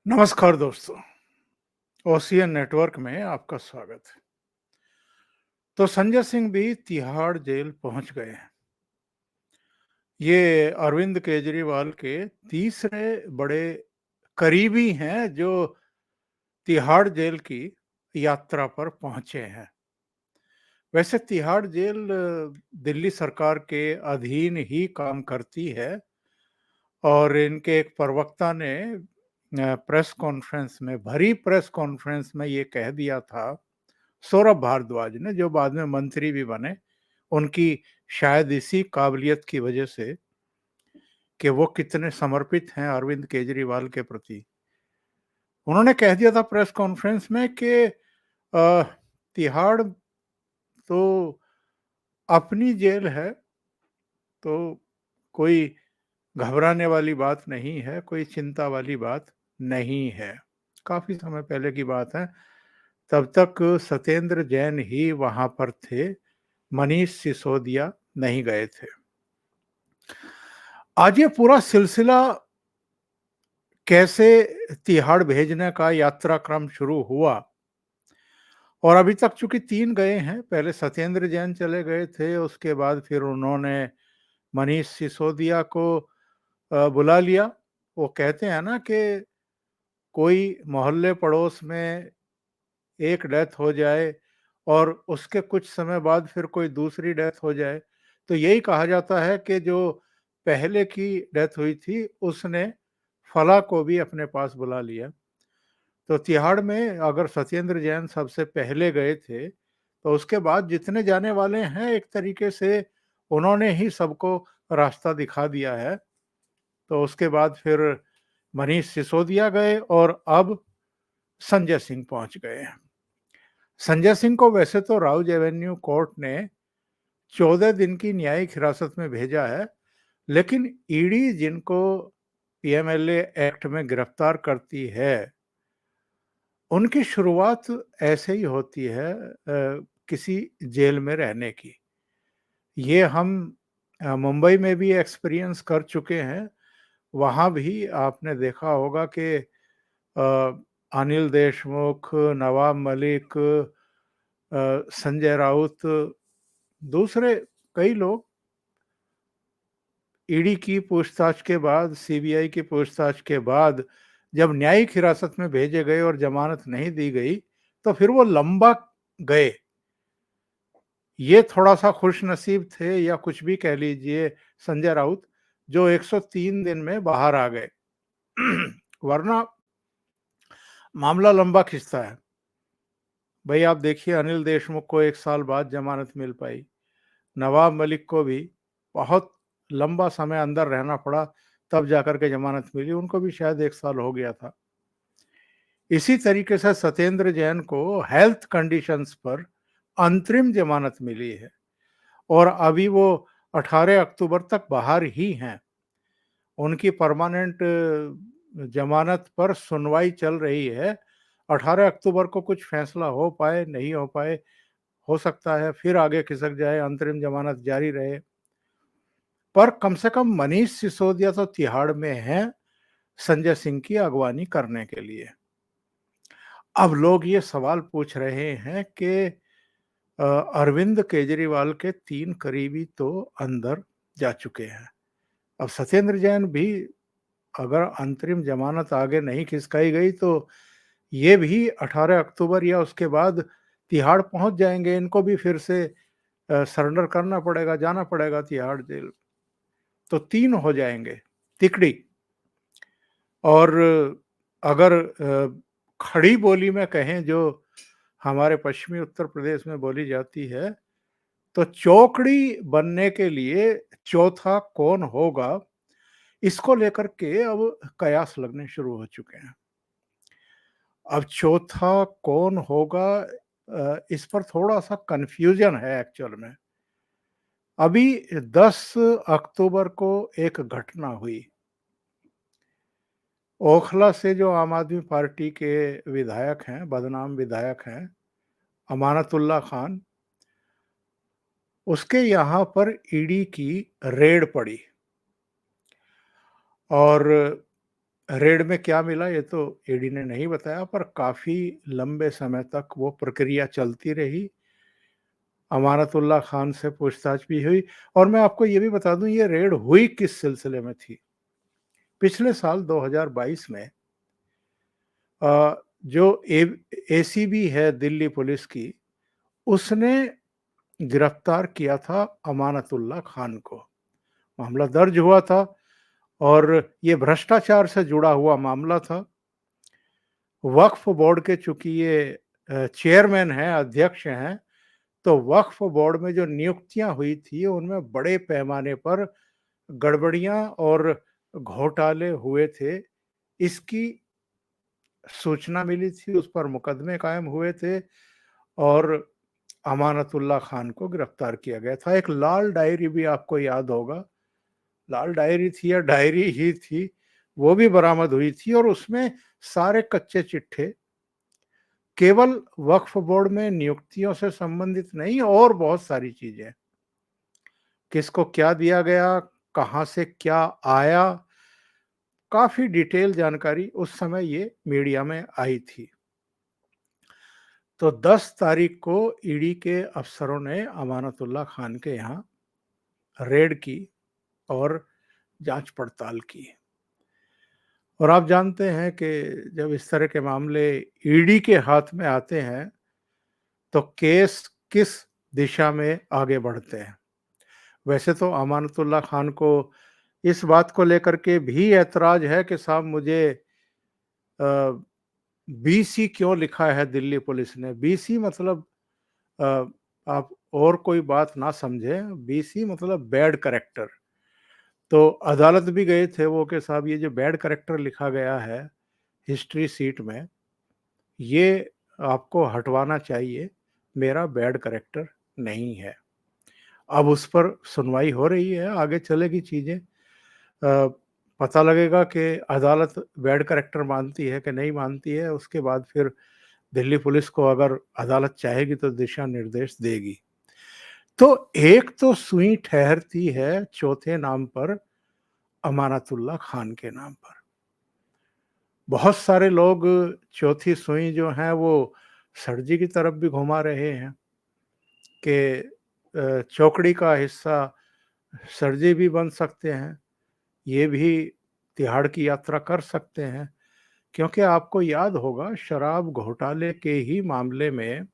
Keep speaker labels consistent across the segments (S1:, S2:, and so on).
S1: नमस्कार दोस्तों, ocean network में आपका स्वागत है। तो संजय सिंह भी तिहाड़ जेल पहुंच गए हैं। ये अरविंद केजरीवाल के तीसरे बड़े करीबी हैं जो तिहाड़ जेल की यात्रा पर पहुंचे हैं। वैसे तिहाड़ जेल दिल्ली सरकार के अधीन ही काम करती है और इनके एक प्रवक्ता ने प्रेस कॉन्फ्रेंस में भरी प्रेस कॉन्फ्रेंस में ये कह दिया था, सौरभ भारद्वाज ने, जो बाद में मंत्री भी बने, उनकी शायद इसी काबिलियत की वजह से कि वो कितने समर्पित हैं अरविंद केजरीवाल के प्रति। उन्होंने कह दिया था प्रेस कॉन्फ्रेंस में कि तिहाड़ तो अपनी जेल है, तो कोई घबराने वाली बात नहीं है, कोई चिंता वाली बात नहीं है। काफ़ी समय पहले की बात है, तब तक सत्येंद्र जैन ही वहाँ पर थे, मनीष सिसोदिया नहीं गए थे। आज ये पूरा सिलसिला कैसे तिहाड़ भेजने का यात्रा क्रम शुरू हुआ और अभी तक चूंकि 3 गए हैं, पहले सत्येंद्र जैन चले गए थे, उसके बाद फिर उन्होंने मनीष सिसोदिया को बुला लिया। वो कहते हैं ना कि कोई मोहल्ले पड़ोस में एक डेथ हो जाए और उसके कुछ समय बाद फिर कोई दूसरी डेथ हो जाए, तो यही कहा जाता है कि जो पहले की डेथ हुई थी उसने फला को भी अपने पास बुला लिया। तो तिहाड़ में अगर सत्येंद्र जैन सबसे पहले गए थे, तो उसके बाद जितने जाने वाले हैं एक तरीके से उन्होंने ही सबको रास्ता दिखा दिया है। तो उसके बाद फिर मनीष सिसोदिया गए और अब संजय सिंह पहुंच गए हैं। संजय सिंह को वैसे तो राउज एवेन्यू कोर्ट ने 14 दिन की न्यायिक हिरासत में भेजा है, लेकिन ईडी जिनको पीएमएलए एक्ट में गिरफ्तार करती है, उनकी शुरुआत ऐसे ही होती है किसी जेल में रहने की। ये हम मुंबई में भी एक्सपीरियंस कर चुके हैं। वहाँ भी आपने देखा होगा कि अनिल देशमुख, नवाब मलिक, संजय राउत, दूसरे कई लोग ईडी की पूछताछ के बाद, सीबीआई की पूछताछ के बाद जब न्यायिक हिरासत में भेजे गए और जमानत नहीं दी गई, तो फिर वो लंबा गए। ये थोड़ा-सा खुशनसीब थे या कुछ भी कह लीजिए संजय राउत, जो 103 दिन में बाहर आ गए। वरना मामला लंबा खिंचता है। भई आप देखिए, अनिल देशमुख को 1 साल बाद जमानत मिल पाई। नवाब मलिक को भी बहुत लंबा समय अंदर रहना पड़ा, तब जाकर के जमानत मिली। उनको भी शायद 1 साल हो गया था। इसी तरीके से सत्येंद्र जैन को हेल्थ कंडीशंस पर अंतरिम जमानत मिली है और अभी वो 18 अक्टूबर तक बाहर ही हैं। उनकी परमानेंट जमानत पर सुनवाई चल रही है। 18 अक्टूबर को कुछ फैसला हो पाए, नहीं हो पाए, हो सकता है फिर आगे खिसक जाए, अंतरिम जमानत जारी रहे। पर कम से कम मनीष सिसोदिया तो तिहाड़ में हैं, संजय सिंह की अगवानी करने के लिए। अब लोग ये सवाल पूछ रहे हैं कि अरविंद केजरीवाल के 3 करीबी तो अंदर जा चुके हैं। अब सत्येंद्र जैन भी, अगर अंतरिम जमानत आगे नहीं खिसकाई गई, तो ये भी 18 अक्टूबर या उसके बाद तिहाड़ पहुंच जाएंगे। इनको भी फिर से सरेंडर करना पड़ेगा, जाना पड़ेगा तिहाड़ जेल। तो 3 हो जाएंगे तिकड़ी। और अगर खड़ी बोली में कहें, जो हमारे पश्चिमी उत्तर प्रदेश में बोली जाती है, तो चौकड़ी बनने के लिए चौथा कौन होगा, इसको लेकर के अब कयास लगने शुरू हो चुके हैं। अब चौथा कौन होगा, इस पर थोड़ा-सा कन्फ्यूजन है एक्चुअल में। अभी 10 अक्टूबर को एक घटना हुई। ओखला से जो आम आदमी पार्टी के विधायक हैं, बदनाम विधायक हैं, अमानतुल्लाह खान, उसके यहाँ पर ईडी की रेड पड़ी और रेड में क्या मिला ये तो ईडी ने नहीं बताया, पर काफ़ी लंबे समय तक वो प्रक्रिया चलती रही। अमानतुल्लाह खान से पूछताछ भी हुई और मैं आपको ये भी बता दूँ ये रेड हुई किस सिलसिले में थी। पिछले साल 2022 में जो एसीबी है दिल्ली पुलिस की, उसने गिरफ्तार किया था अमानतुल्लाह खान को। मामला दर्ज हुआ था और ये भ्रष्टाचार से जुड़ा हुआ मामला था। वक्फ बोर्ड के चूंकि ये चेयरमैन हैं, अध्यक्ष हैं, तो वक्फ बोर्ड में जो नियुक्तियां हुई थी उनमें बड़े पैमाने पर गड़बड़ियां और घोटाले हुए थे। इसकी सूचना मिली थी, उस पर मुकदमे कायम हुए थे और अमानतुल्लाह खान को गिरफ्तार किया गया था। एक लाल डायरी भी आपको याद होगा, लाल डायरी थी या डायरी ही थी, वो भी बरामद हुई थी और उसमें सारे कच्चे चिट्ठे केवल वक्फ बोर्ड में नियुक्तियों से संबंधित नहीं और बहुत सारी चीजें, किसको क्या दिया गया, कहां से क्या आया, काफी डिटेल जानकारी उस समय ये मीडिया में आई थी। तो 10 तारीख को ईडी के अफसरों ने अमानतुल्लाह खान के यहाँ रेड की और जांच पड़ताल की। और आप जानते हैं कि जब इस तरह के मामले ईडी के हाथ में आते हैं तो केस किस दिशा में आगे बढ़ते हैं। वैसे तो अमानतुल्लाह खान को इस बात को लेकर के भी ऐतराज है कि साहब मुझे बीसी क्यों लिखा है दिल्ली पुलिस ने। बीसी मतलब अ, आप और कोई बात ना समझें, बीसी मतलब बैड कैरेक्टर। तो अदालत भी गए थे वो कि साहब ये जो बैड कैरेक्टर लिखा गया है हिस्ट्री सीट में, ये आपको हटवाना चाहिए, मेरा बैड कैरेक्टर नहीं है। अब उस पर सुनवाई हो रही है, आगे चलेगी चीज़ें। पता लगेगा कि अदालत बैड कैरेक्टर मानती है कि नहीं मानती है, उसके बाद फिर दिल्ली पुलिस को अगर अदालत चाहेगी तो दिशा निर्देश देगी। तो एक तो सुई ठहरती है चौथे नाम पर, अमानतुल्लाह खान के नाम पर। बहुत सारे लोग चौथी सुई जो है वो सरजी की तरफ भी घुमा रहे हैं कि चौकड़ी का हिस्सा सरजी भी बन सकते हैं, ये भी तिहाड़ की यात्रा कर सकते हैं। क्योंकि आपको याद होगा शराब घोटाले के ही मामले में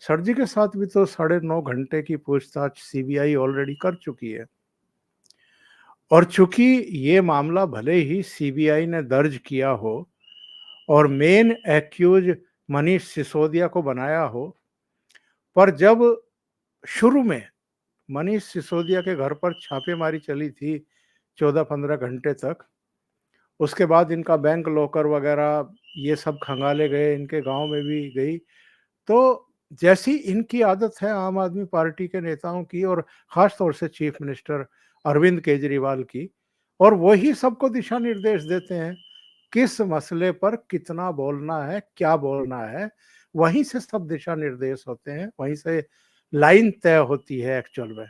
S1: सरजी के साथ भी तो 9.5 घंटे की पूछताछ सीबीआई ऑलरेडी कर चुकी है। और चूंकि ये मामला भले ही सीबीआई ने दर्ज किया हो और मेन एक्यूज मनीष सिसोदिया को बनाया हो, पर जब शुरू में मनीष सिसोदिया के घर पर छापेमारी चली थी 14-15 घंटे तक, उसके बाद इनका बैंक लॉकर वगैरह ये सब खंगाले गए, इनके गांव में भी गई। तो जैसी इनकी आदत है आम आदमी पार्टी के नेताओं की और खास तौर से चीफ मिनिस्टर अरविंद केजरीवाल की, और वही सबको दिशा निर्देश देते हैं किस मसले पर कितना बोलना है, क्या बोलना है, वहीं से सब दिशा निर्देश होते हैं, वहीं से लाइन तय होती है एक्चुअल में।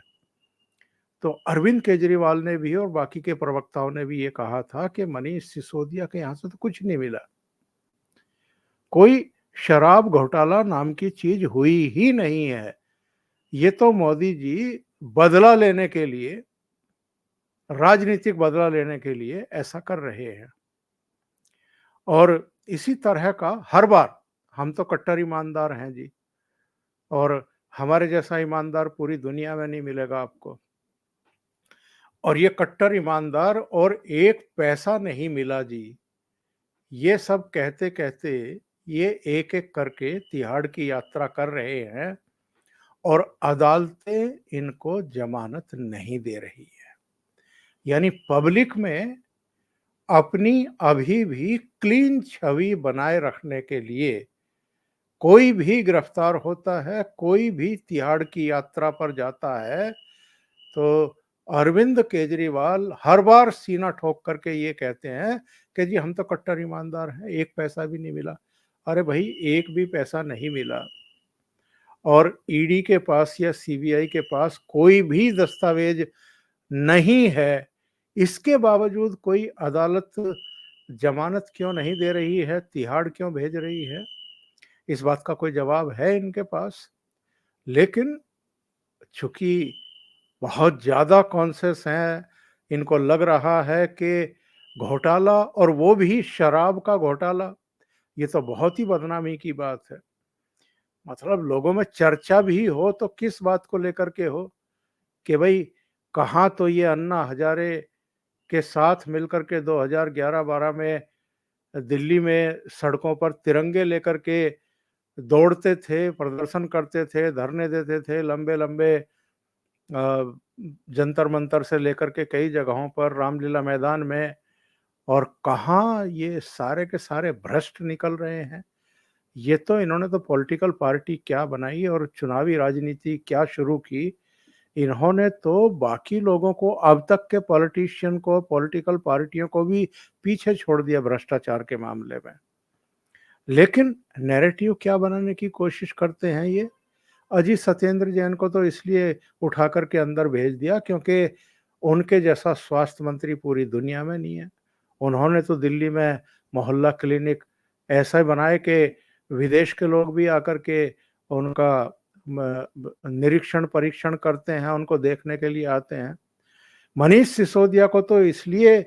S1: तो अरविंद केजरीवाल ने भी और बाकी के प्रवक्ताओं ने भी ये कहा था कि मनीष सिसोदिया के यहाँ से तो कुछ नहीं मिला, कोई शराब घोटाला नाम की चीज हुई ही नहीं है। ये तो मोदी जी बदला लेने के लिए, राजनीतिक बदला लेने के लिए ऐसा कर रहे हैं। और इसी तरह का हर बार, हम तो कट्टर ईमानदार हैं जी, और हमारे जैसा ईमानदार पूरी दुनिया में नहीं मिलेगा आपको। और ये कट्टर ईमानदार और एक पैसा नहीं मिला जी, ये सब कहते कहते ये एक एक करके तिहाड़ की यात्रा कर रहे हैं और अदालतें इनको जमानत नहीं दे रही है। यानी पब्लिक में अपनी अभी भी क्लीन छवि बनाए रखने के लिए कोई भी गिरफ्तार होता है, कोई भी तिहाड़ की यात्रा पर जाता है, तो अरविंद केजरीवाल हर बार सीना ठोक करके ये कहते हैं कि जी हम तो कट्टर ईमानदार हैं, एक पैसा भी नहीं मिला। अरे भाई, एक भी पैसा नहीं मिला और ईडी के पास या सीबीआई के पास कोई भी दस्तावेज नहीं है, इसके बावजूद कोई अदालत जमानत क्यों नहीं दे रही है, तिहाड़ क्यों भेज रही है, इस बात का कोई जवाब है इनके पास। लेकिन चूँकि बहुत ज़्यादा कॉन्शियस हैं, इनको लग रहा है कि घोटाला, और वो भी शराब का घोटाला, ये तो बहुत ही बदनामी की बात है। मतलब लोगों में चर्चा भी हो तो किस बात को लेकर के हो कि भई कहाँ तो ये अन्ना हज़ारे के साथ मिलकर के 2011-12 में दिल्ली में सड़कों पर तिरंगे लेकर के दौड़ते थे, प्रदर्शन करते थे, धरने देते थे, लंबे-लंबे जंतर-मंतर से लेकर के कई जगहों पर, रामलीला मैदान में, और कहाँ ये सारे के सारे भ्रष्ट निकल रहे हैं। ये तो इन्होंने तो पॉलिटिकल पार्टी क्या बनाई और चुनावी राजनीति क्या शुरू की। इन्होंने तो बाकी लोगों को, अब तक के पॉलिटिशियन को, पॉलिटिकल पार्टियों को भी पीछे छोड़ दिया भ्रष्टाचार के मामले में। लेकिन नैरेटिव क्या बनाने की कोशिश करते हैं ये? अजी सत्येंद्र जैन को तो इसलिए उठा कर के अंदर भेज दिया क्योंकि उनके जैसा स्वास्थ्य मंत्री पूरी दुनिया में नहीं है। उन्होंने तो दिल्ली में मोहल्ला क्लिनिक ऐसा बनाए कि विदेश के लोग भी आकर के उनका निरीक्षण परीक्षण करते हैं, उनको देखने के लिए आते हैं। मनीष सिसोदिया को तो इसलिए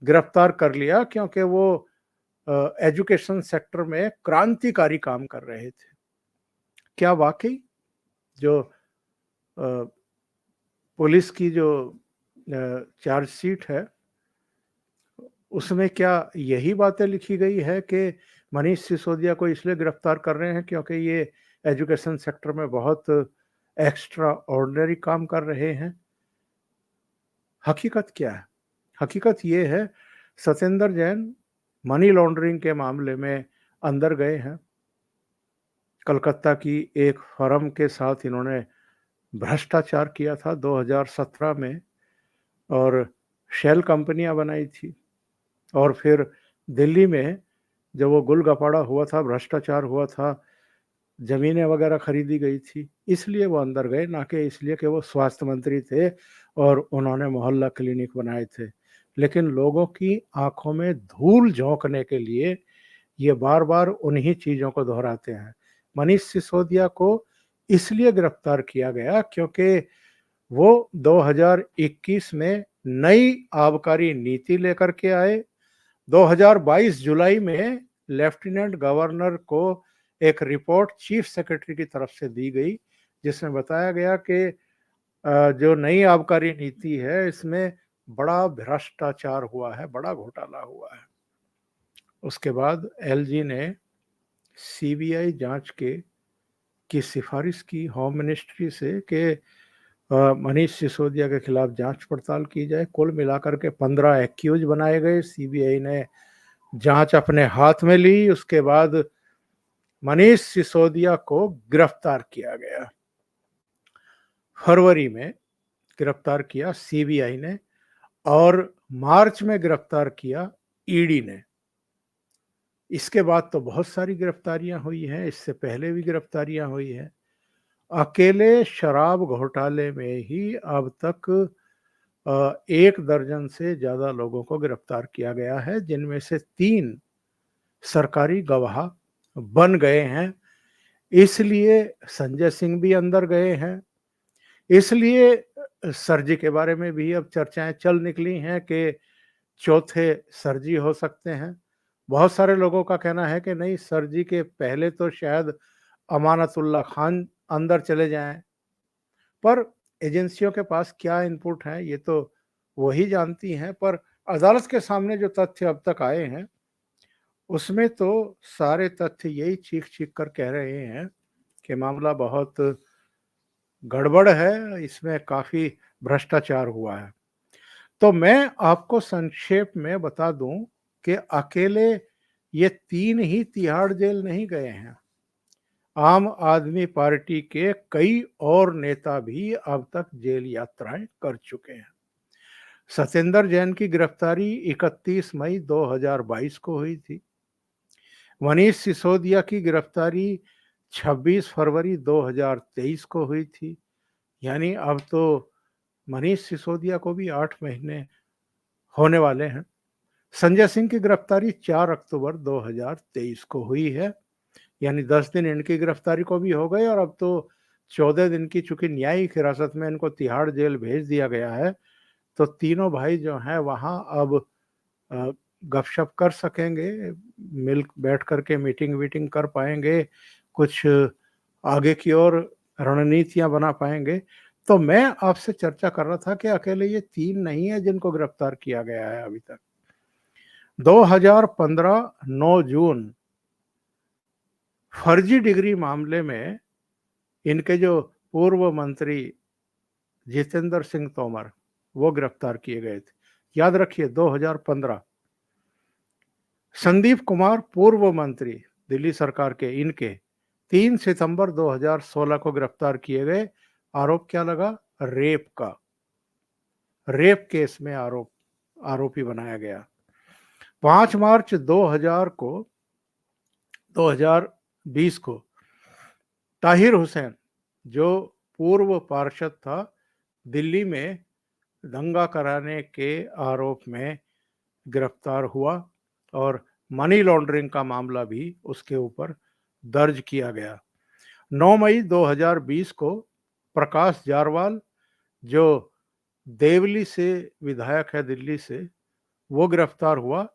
S1: गिरफ्तार कर लिया क्योंकि वो एजुकेशन सेक्टर में क्रांतिकारी काम कर रहे थे। क्या वाकई जो पुलिस की जो चार्जशीट है, उसमें क्या यही बातें लिखी गई है कि मनीष सिसोदिया को इसलिए गिरफ्तार कर रहे हैं क्योंकि ये एजुकेशन सेक्टर में बहुत एक्स्ट्रा ऑर्डिनरी काम कर रहे हैं? हकीकत क्या है? हकीकत ये है, सत्येंद्र जैन मनी लॉन्ड्रिंग के मामले में अंदर गए हैं। कलकत्ता की एक फर्म के साथ इन्होंने भ्रष्टाचार किया था 2017 में, और शेल कंपनियां बनाई थी। और फिर दिल्ली में जब वो गुलगपाड़ा हुआ था, भ्रष्टाचार हुआ था, ज़मीनें वगैरह खरीदी गई थी, इसलिए वो अंदर गए, ना कि इसलिए कि वो स्वास्थ्य मंत्री थे और उन्होंने मोहल्ला क्लिनिक बनाए थे। लेकिन लोगों की आँखों में धूल झोंकने के लिए ये बार-बार उन्हीं चीज़ों को दोहराते हैं। मनीष सिसोदिया को इसलिए गिरफ्तार किया गया क्योंकि वो 2021 में नई आबकारी नीति लेकर के आए। 2022 जुलाई में लेफ्टिनेंट गवर्नर को एक रिपोर्ट चीफ सेक्रेटरी की तरफ से दी गई, जिसमें बताया गया कि जो नई आबकारी नीति है, इसमें बड़ा भ्रष्टाचार हुआ है, बड़ा घोटाला हुआ है। उसके बाद एलजी ने सीबीआई जांच की सिफारिश की होम मिनिस्ट्री से कि मनीष सिसोदिया के खिलाफ जांच पड़ताल की जाए। कुल मिलाकर के 15 एक्यूज बनाए गए। सीबीआई ने जांच अपने हाथ में ली। उसके बाद मनीष सिसोदिया को गिरफ्तार किया गया। फरवरी में गिरफ्तार किया सीबीआई ने और मार्च में गिरफ्तार किया ईडी ने। इसके बाद तो बहुत सारी गिरफ्तारियां हुई हैं, इससे पहले भी गिरफ्तारियां हुई हैं। अकेले शराब घोटाले में ही अब तक 1 दर्जन से ज़्यादा लोगों को गिरफ्तार किया गया है, जिनमें से 3 सरकारी गवाह बन गए हैं। इसलिए संजय सिंह भी अंदर गए हैं। इसलिए सरजी के बारे में भी अब चर्चाएँ चल निकली हैं कि चौथे सरजी हो सकते हैं। बहुत सारे लोगों का कहना है कि नहीं, सरजी के पहले तो शायद अमानतुल्लाह खान अंदर चले जाएँ। पर एजेंसियों के पास क्या इनपुट है ये तो वो ही जानती हैं, पर अदालत के सामने जो तथ्य अब तक आए हैं, उसमें तो सारे तथ्य यही चीख-चीख कर कह रहे हैं कि मामला बहुत गड़बड़ है, इसमें काफ़ी भ्रष्टाचार हुआ है। तो मैं आपको संक्षेप में बता दूं कि अकेले ये 3 ही तिहाड़ जेल नहीं गए हैं। आम आदमी पार्टी के कई और नेता भी अब तक जेल यात्राएं कर चुके हैं। सत्येंद्र जैन की गिरफ्तारी 31 मई 2022 को हुई थी। मनीष सिसोदिया की गिरफ्तारी 26 फरवरी 2023 को हुई थी। यानी अब तो मनीष सिसोदिया को भी 8 महीने होने वाले हैं। संजय सिंह की गिरफ्तारी 4 अक्टूबर 2023 को हुई है, यानी 10 दिन इनकी गिरफ्तारी को भी हो गए और अब तो 14 दिन की, चूंकि न्यायिक हिरासत में इनको तिहाड़ जेल भेज दिया गया है, तो तीनों भाई जो हैं वहां अब गपशप कर सकेंगे, मिल बैठ करके मीटिंग वीटिंग कर पाएंगे, कुछ आगे की ओर रणनीतियां बना पाएंगे। तो मैं आपसे चर्चा कर रहा था कि अकेले ये 3 नहीं है जिनको गिरफ्तार किया गया है अभी तक। 2015 9 जून फर्जी डिग्री मामले में इनके जो पूर्व मंत्री जितेंद्र सिंह तोमर वो गिरफ्तार किए गए थे। याद रखिए 2015। संदीप कुमार पूर्व मंत्री दिल्ली सरकार के, इनके 3 सितंबर 2016 को गिरफ्तार किए गए। आरोप क्या लगा? रेप का। रेप केस में आरोपी बनाया गया। 5 मार्च 2020 को ताहिर हुसैन, जो पूर्व पार्षद था, दिल्ली में दंगा कराने के आरोप में गिरफ्तार हुआ और मनी लॉन्ड्रिंग का मामला भी उसके ऊपर दर्ज किया गया। 9 मई 2020 को प्रकाश जारवाल, जो देवली से विधायक है दिल्ली से, वो गिरफ्तार हुआ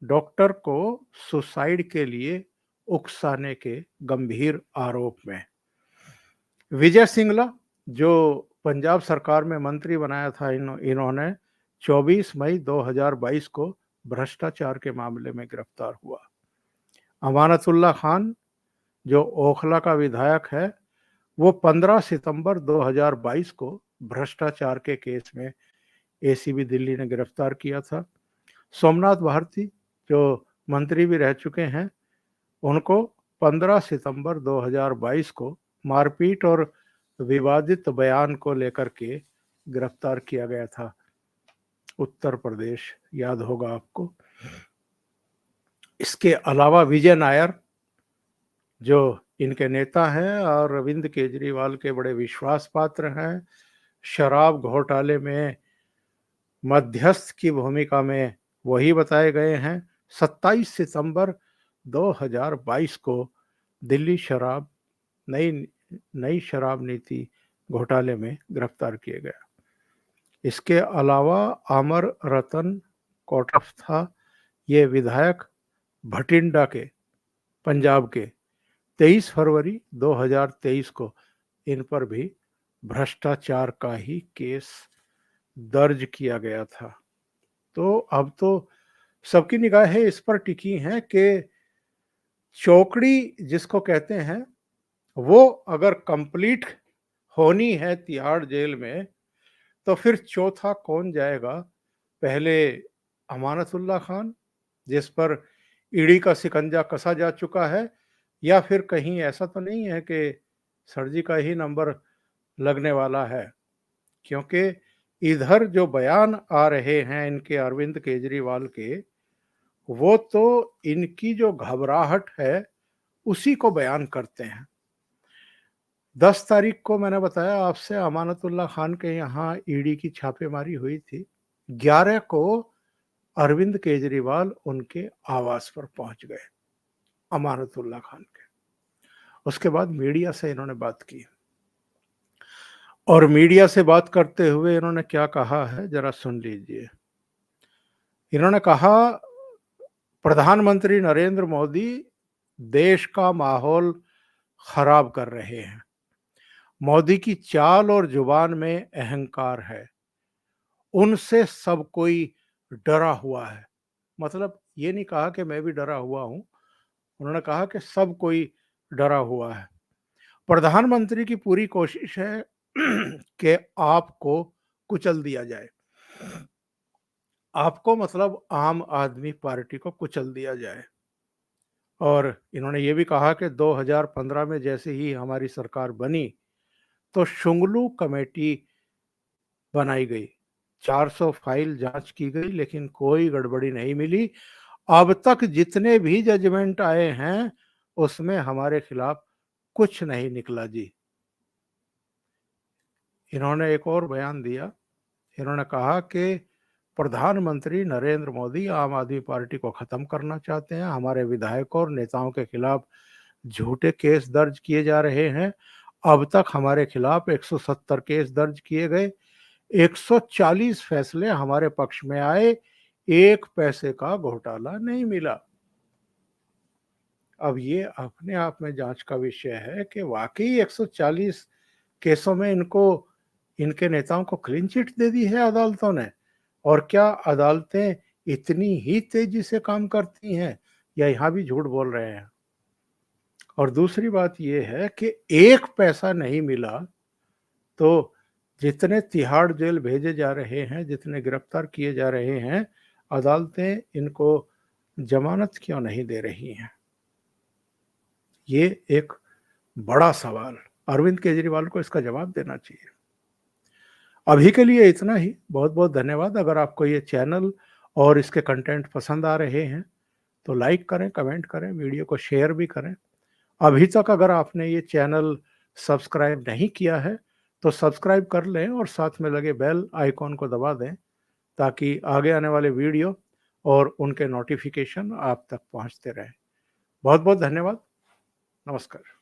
S1: डॉक्टर को सुसाइड के लिए उकसाने के गंभीर आरोप में। विजय सिंगला, जो पंजाब सरकार में मंत्री बनाया था इन्होंने 24 मई 2022 को भ्रष्टाचार के मामले में गिरफ्तार हुआ। अमानतुल्लाह खान, जो ओखला का विधायक है, वो 15 सितंबर 2022 को भ्रष्टाचार के केस में एसीबी दिल्ली ने गिरफ्तार किया था। सोमनाथ भारती, जो मंत्री भी रह चुके हैं, उनको 15 सितंबर 2022 को मारपीट और विवादित बयान को लेकर के गिरफ्तार किया गया था। उत्तर प्रदेश, याद होगा आपको। इसके अलावा विजय नायर, जो इनके नेता हैं और अरविंद केजरीवाल के बड़े विश्वास पात्र हैं, शराब घोटाले में मध्यस्थ की भूमिका में वही बताए गए हैं। 27 सितंबर 2022 को दिल्ली नई शराब नीति घोटाले में गिरफ्तार किए गए। इसके अलावा अमर रतन कोटफ था, ये विधायक भटिंडा के, पंजाब के, 23 फरवरी 2023 को इन पर भी भ्रष्टाचार का ही केस दर्ज किया गया था। तो अब तो सबकी निगाहें इस पर टिकी हैं कि चौकड़ी जिसको कहते हैं वो अगर कंप्लीट होनी है तिहाड़ जेल में, तो फिर चौथा कौन जाएगा? पहले अमानतुल्लाह खान, जिस पर ईडी का शिकंजा कसा जा चुका है, या फिर कहीं ऐसा तो नहीं है कि सर जी का ही नंबर लगने वाला है? क्योंकि इधर जो बयान आ रहे हैं इनके अरविंद केजरीवाल के, वो तो इनकी जो घबराहट है उसी को बयान करते हैं। 10 तारीख को मैंने बताया आपसे अमानतुल्लाह खान के यहाँ ईडी की छापेमारी हुई थी। 11 को अरविंद केजरीवाल उनके आवास पर पहुंच गए, अमानतुल्लाह खान के। उसके बाद मीडिया से इन्होंने बात की और मीडिया से बात करते हुए इन्होंने क्या कहा है जरा सुन लीजिए। इन्होंने कहा, प्रधानमंत्री नरेंद्र मोदी देश का माहौल खराब कर रहे हैं। मोदी की चाल और जुबान में अहंकार है, उनसे सब कोई डरा हुआ है। मतलब ये नहीं कहा कि मैं भी डरा हुआ हूं, उन्होंने कहा कि सब कोई डरा हुआ है। प्रधानमंत्री की पूरी कोशिश है कि आपको कुचल दिया जाए। आपको मतलब आम आदमी पार्टी को कुचल दिया जाए। और इन्होंने ये भी कहा कि 2015 में जैसे ही हमारी सरकार बनी तो शुंगलू कमेटी बनाई गई, 400 फाइल जांच की गई, लेकिन कोई गड़बड़ी नहीं मिली। अब तक जितने भी जजमेंट आए हैं उसमें हमारे खिलाफ कुछ नहीं निकला जी। इन्होंने एक और बयान दिया। इन्होंने कहा कि प्रधानमंत्री नरेंद्र मोदी आम आदमी पार्टी को खत्म करना चाहते हैं। हमारे विधायकों और नेताओं के खिलाफ झूठे केस दर्ज किए जा रहे हैं। अब तक हमारे खिलाफ 170 केस दर्ज किए गए, 140 फैसले हमारे पक्ष में आए, 1 पैसे का घोटाला नहीं मिला। अब ये अपने आप में जांच का विषय है कि वाकई 140 केसों में इनके नेताओं को क्लीन चिट दे दी है अदालतों ने, और क्या अदालतें इतनी ही तेजी से काम करती हैं या यहाँ भी झूठ बोल रहे हैं? और दूसरी बात यह है कि 1 पैसा नहीं मिला तो जितने तिहाड़ जेल भेजे जा रहे हैं, जितने गिरफ्तार किए जा रहे हैं, अदालतें इनको जमानत क्यों नहीं दे रही हैं? ये एक बड़ा सवाल, अरविंद केजरीवाल को इसका जवाब देना चाहिए। अभी के लिए इतना ही। बहुत बहुत धन्यवाद। अगर आपको ये चैनल और इसके कंटेंट पसंद आ रहे हैं तो लाइक करें, कमेंट करें, वीडियो को शेयर भी करें। अभी तक अगर आपने ये चैनल सब्सक्राइब नहीं किया है तो सब्सक्राइब कर लें और साथ में लगे बेल आइकॉन को दबा दें ताकि आगे आने वाले वीडियो और उनके नोटिफिकेशन आप तक पहुंचते रहें। बहुत बहुत धन्यवाद। नमस्कार।